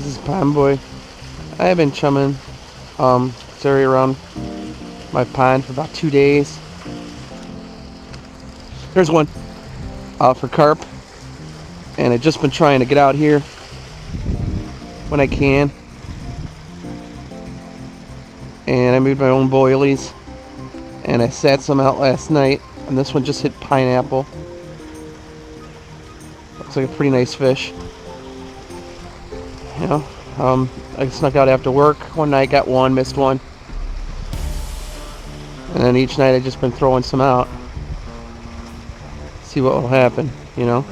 This is Pondboy. I have been chumming this area around my pond for about 2 days. There's one for carp, and I've just been trying to get out here when I can. And I made my own boilies, and I sat some out last night, and this one just hit pineapple. Looks like a pretty nice fish. You know, I snuck out after work one night, got one, missed one, and then each night I've just been throwing some out. See what will happen, you know.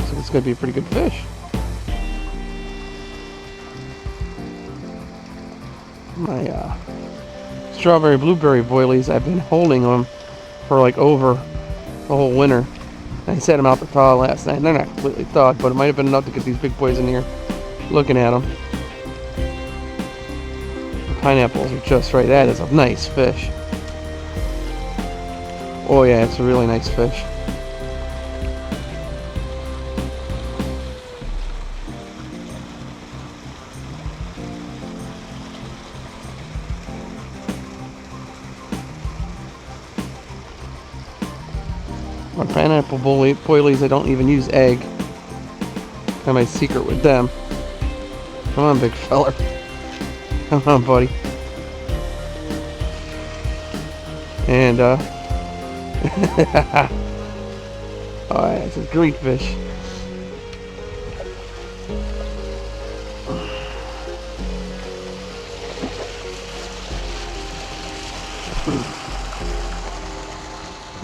So it's going to be a pretty good fish. My strawberry blueberry boilies, I've been holding them for like over the whole winter. I set them out to thaw last night. They're not completely thawed, but it might have been enough to get these big boys in here looking at them. The pineapples are just right. That is a nice fish. Oh yeah, it's a really nice fish. My pineapple boilies, I don't even use egg. Got my secret with them. Come on, big feller. Come on, buddy. And, oh, yeah, it's a great fish.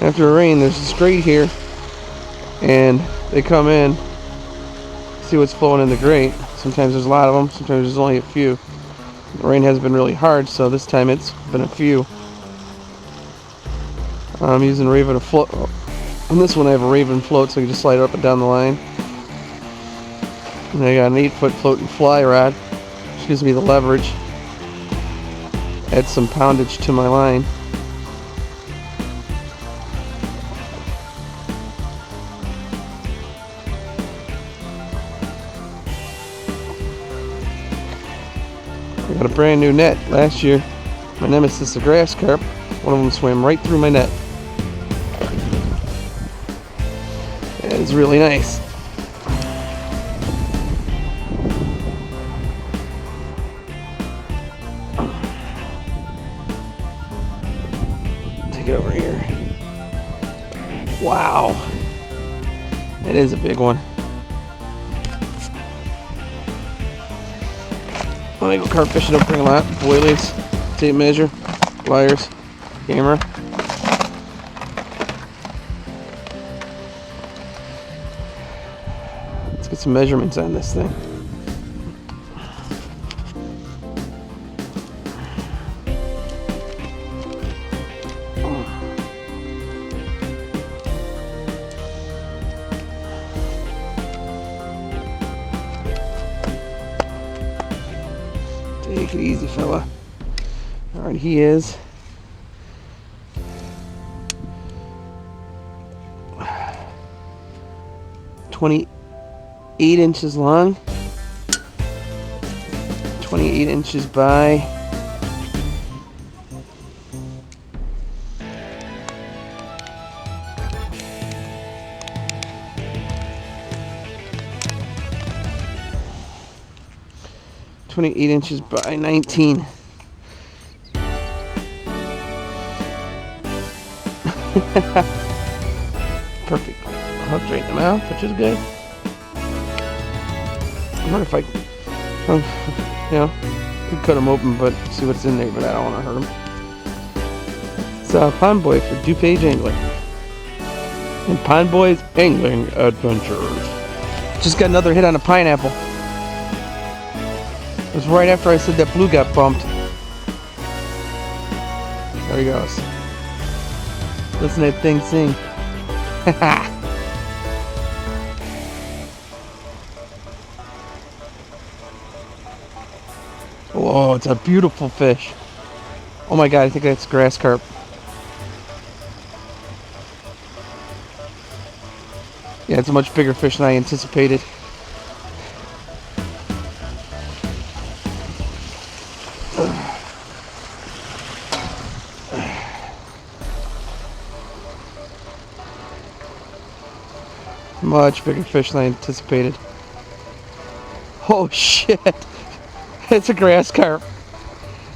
After a rain, there's this grate here, and they come in, see what's flowing in the grate. Sometimes there's a lot of them, sometimes there's only a few. The rain hasn't been really hard, so this time it's been a few. I'm using Raven to float. On this one I have a Raven float, so you can just slide it up and down the line. And I got an 8-foot floating fly rod, which gives me the leverage. Add some poundage to my line. I got a brand new net. Last year, my nemesis, the grass carp, one of them swam right through my net. That is really nice. Take it over here. Wow. It is a big one. I go carp fishing, don't bring a lot. Boilies, tape measure, pliers, camera. Let's get some measurements on this thing. Take it easy, fella. Alright, he is 28 inches long, 28 inches by 28 inches by 19. Perfect. Hooked right in the mouth, which is good. I wonder if I, you know, could cut them open, but see what's in there, but I don't want to hurt them. It's Pondboy for DuPage Angling and Pondboys Angling Adventures. Just got another hit on a pineapple. It was right after I said that blue got bumped. There he goes. Listen to that thing sing. Whoa, it's a beautiful fish. Oh my god, I think that's grass carp. Yeah, it's a much bigger fish than I anticipated. Much bigger fish than I anticipated. Oh shit! It's a grass carp.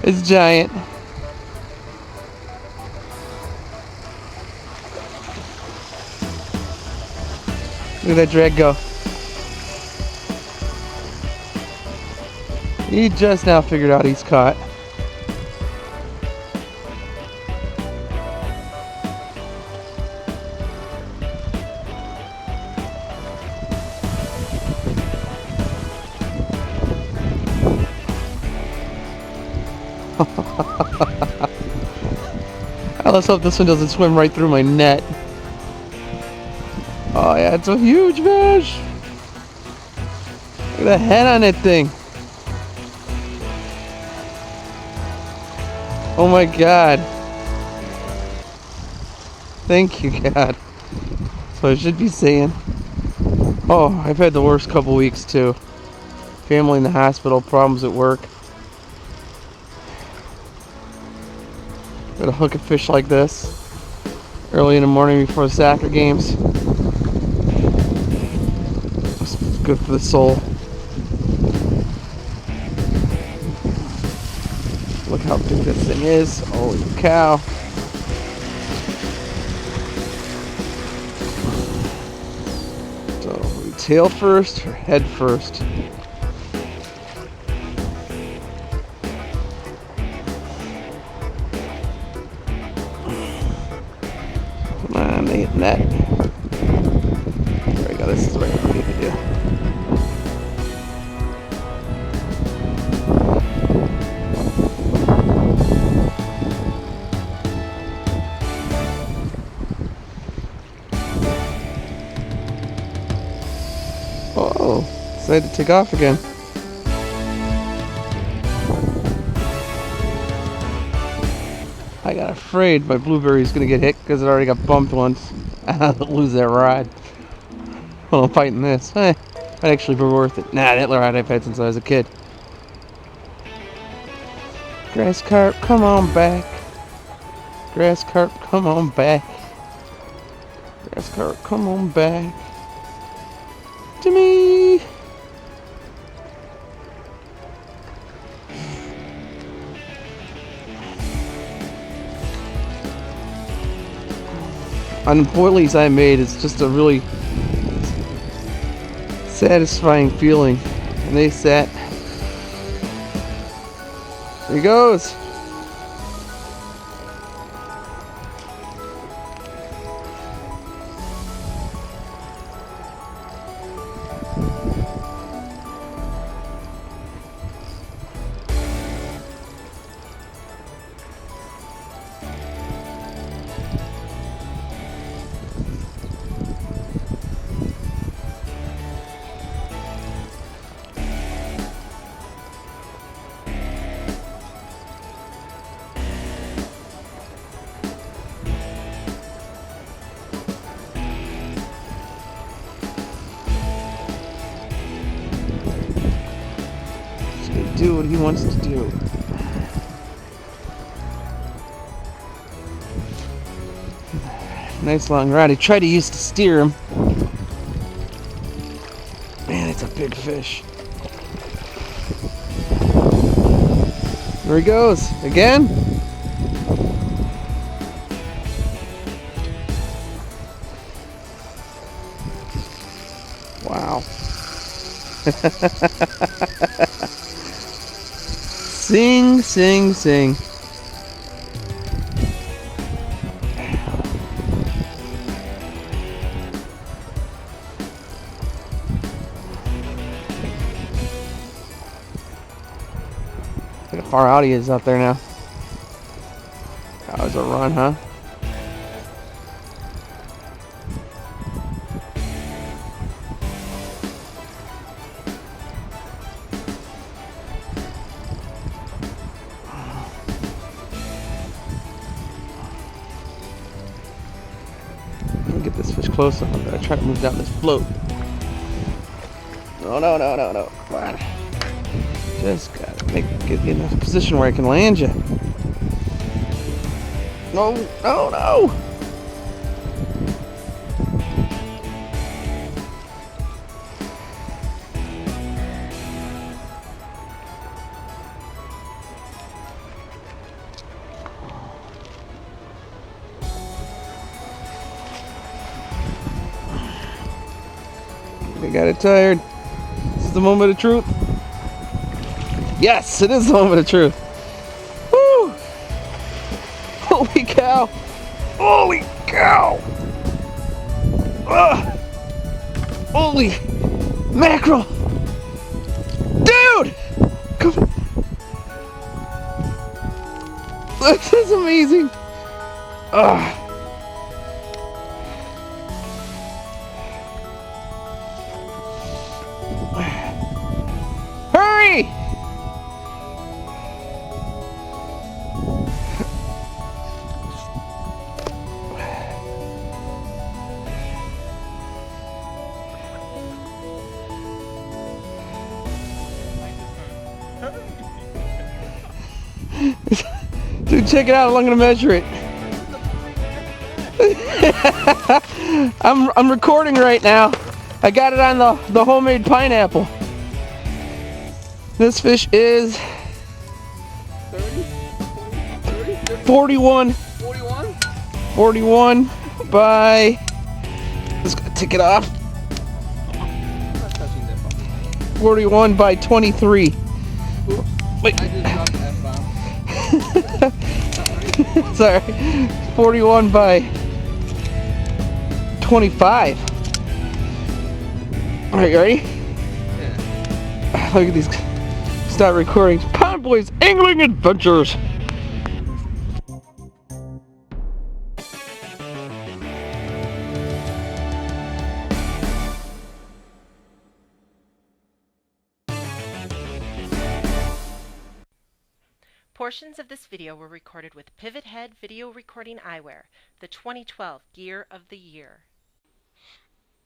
It's giant. Look at that drag go. He just now figured out he's caught. Let's hope this one doesn't swim right through my net. Oh yeah, it's a huge fish. Look at the head on that thing. Oh my god. Thank you, God. So I should be saying. Oh, I've had the worst couple weeks too. Family in the hospital, problems at work. Gotta hook a fish like this early in the morning before the soccer games. It's good for the soul. Look how big this thing is. Holy cow. So, tail first or head first? Come on, they hit net. There we go, this is what I need to do. Oh, decided to take off again. I got afraid my blueberry was going to get hit because it already got bumped once. I'll lose that rod. Well, I'm fighting this. Might actually be worth it. Nah, that rod I've had since I was a kid. Grass carp, come on back. Grass carp, come on back. Grass carp, come on back. To me. On the boilies I made, it's just a really satisfying feeling. And they sat. There he goes. Do what he wants to do. Nice long rod. He tried to use to steer him. Man, it's a big fish. There he goes. Again? Wow. Sing, sing, sing. Look how far out he is out there now. That was a run, huh? close enough that I try to move down this float. No, no, no, no, no. Come on. Just gotta get you in a position where I can land you. No, no, no. I got it tired. This is the moment of truth. Yes, it is the moment of truth. Woo! Holy cow! Holy cow! Holy mackerel! Dude! Come on. This is amazing. Hurry! Dude, check it out. I'm gonna measure it. I'm recording right now. I got it on the homemade pineapple. This fish is 41 by, let's go take it off. 41 by 23. Wait. I just dropped the F-bomb. Sorry. 41 by 25. Alright, you ready? Yeah. Look at these. Start recording. Pondboys Angling Adventures. Portions of this video were recorded with Pivot Head Video Recording Eyewear, the 2012 Gear of the Year.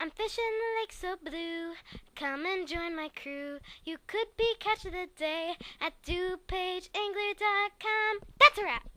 I'm fishing the lake so blue, come and join my crew. You could be catch of the day at DuPageAngler.com. That's a wrap!